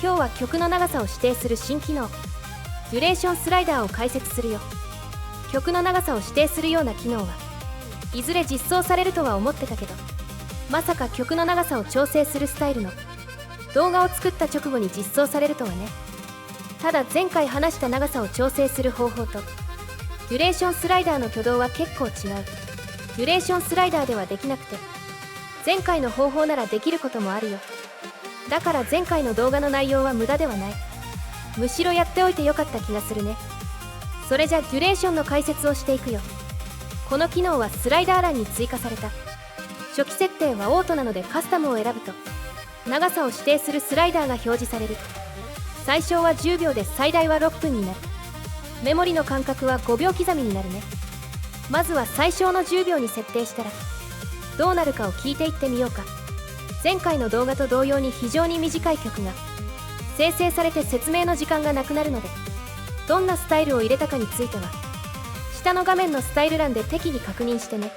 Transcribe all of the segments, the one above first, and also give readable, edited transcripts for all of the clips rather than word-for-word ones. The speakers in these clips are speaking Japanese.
今日は曲の長さを指定する新機能、デュレーションスライダーを解説するよ。曲の長さを指定するような機能はいずれ実装されるとは思ってたけど、まさか曲の長さを調整するスタイルの動画を作った直後に実装されるとはね。ただ前回話した長さを調整する方法とデュレーションスライダーの挙動は結構違う。デュレーションスライダーではできなくて、前回の方法ならできることもあるよ。だから前回の動画の内容は無駄ではない。むしろやっておいてよかった気がするね。それじゃデュレーションの解説をしていくよ。この機能はスライダー欄に追加された。初期設定はオートなのでカスタムを選ぶと長さを指定するスライダーが表示される。最小は10秒で最大は6分になる。メモリの間隔は5秒刻みになるね。まずは最小の10秒に設定したらどうなるかを聞いていってみようか。前回の動画と同様に非常に短い曲が生成されて説明の時間がなくなるので、どんなスタイルを入れたかについては下の画面のスタイル欄で適宜確認してね。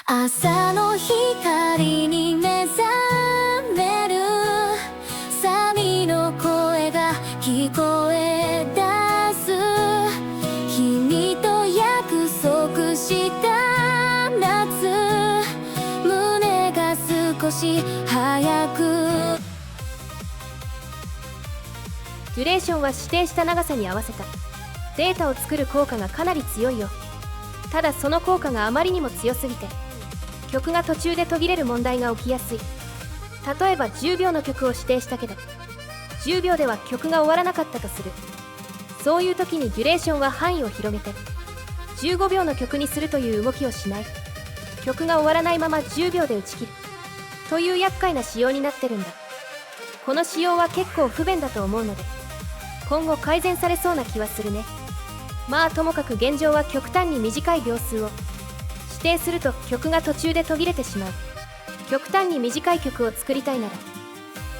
朝の光に目覚めるサミの声が聞こえ出す。君と約束した夏、胸が少し早く。デュレーションは指定した長さに合わせたデータを作る効果がかなり強いよ。ただその効果があまりにも強すぎて曲が途中で途切れる問題が起きやすい。例えば10秒の曲を指定したけど10秒では曲が終わらなかったとする。そういう時にデュレーションは範囲を広げて15秒の曲にするという動きをしない。曲が終わらないまま10秒で打ち切るという厄介な仕様になってるんだ。この仕様は結構不便だと思うので今後改善されそうな気はするね。まあともかく現状は極端に短い秒数を指定すると曲が途中で途切れてしまう。極端に短い曲を作りたいなら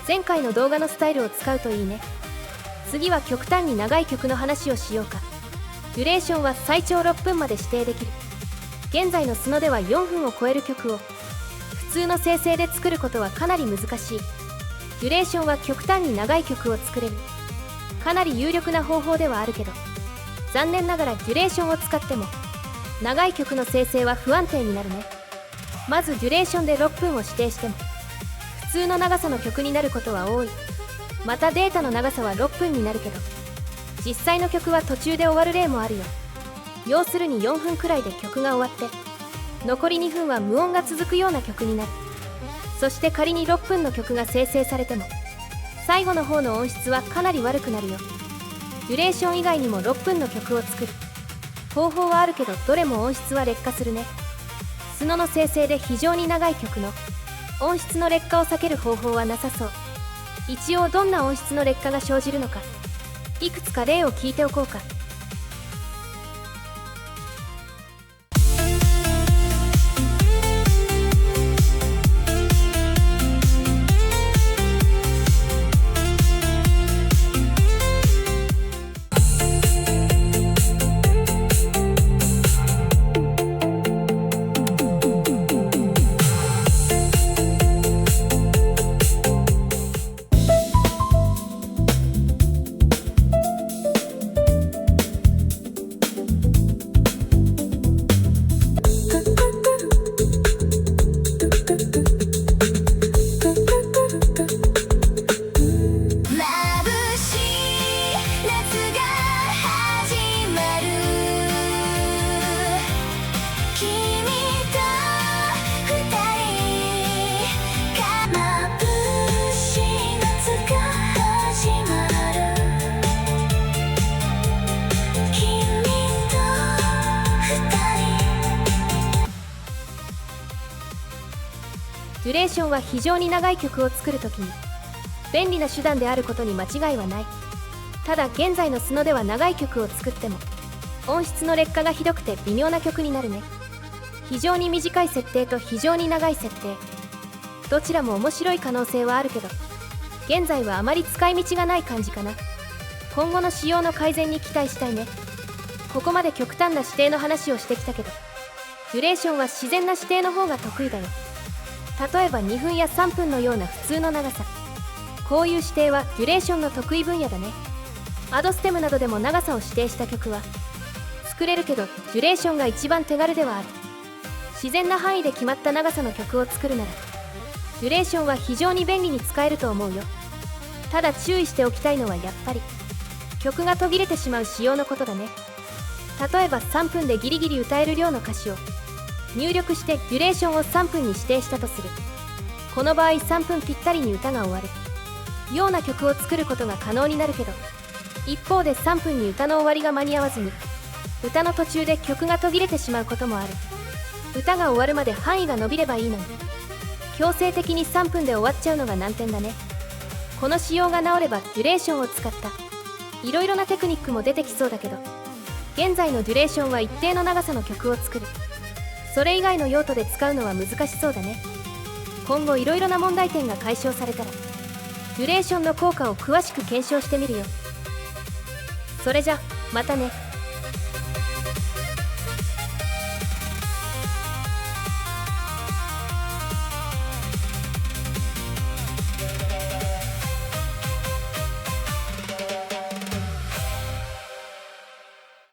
前回の動画のスタイルを使うといいね。次は極端に長い曲の話をしようか。デュレーションは最長6分まで指定できる。現在のスノでは4分を超える曲を普通の生成で作ることはかなり難しい。デュレーションは極端に長い曲を作れるかなり有力な方法ではあるけど、残念ながらデュレーションを使っても長い曲の生成は不安定になるね。まずデュレーションで6分を指定しても普通の長さの曲になることは多い。またデータの長さは6分になるけど実際の曲は途中で終わる例もあるよ。要するに4分くらいで曲が終わって残り2分は無音が続くような曲になる。そして仮に6分の曲が生成されても最後の方の音質はかなり悪くなるよ。デュレーション以外にも6分の曲を作る方法はあるけどどれも音質は劣化するね。スノの生成で非常に長い曲の音質の劣化を避ける方法はなさそう。一応どんな音質の劣化が生じるのかいくつか例を聞いておこうか。ュレーションは非常に長い曲を作るときに便利な手段であることに間違いはない。ただ現在のスノでは長い曲を作っても音質の劣化がひどくて微妙な曲になるね。非常に短い設定と非常に長い設定、どちらも面白い可能性はあるけど現在はあまり使い道がない感じかな。今後の仕様の改善に期待したいね。ここまで極端な指定の話をしてきたけどデュレーションは自然な指定の方が得意だよ。例えば2分や3分のような普通の長さ、こういう指定はデュレーションの得意分野だね。アドステムなどでも長さを指定した曲は作れるけどデュレーションが一番手軽ではある。自然な範囲で決まった長さの曲を作るならデュレーションは非常に便利に使えると思うよ。ただ注意しておきたいのはやっぱり曲が途切れてしまう仕様のことだね。例えば3分でギリギリ歌える量の歌詞を入力してデュレーションを3分に指定したとする。この場合3分ぴったりに歌が終わるような曲を作ることが可能になるけど一方で3分に歌の終わりが間に合わずに歌の途中で曲が途切れてしまうこともある。歌が終わるまで範囲が伸びればいいのに強制的に3分で終わっちゃうのが難点だね。この仕様が治ればデュレーションを使ったいろいろなテクニックも出てきそうだけど現在のデュレーションは一定の長さの曲を作る。それ以外の用途で使うのは難しそうだね。今後いろいろな問題点が解消されたらデュレーションの効果を詳しく検証してみるよ。それじゃまたね。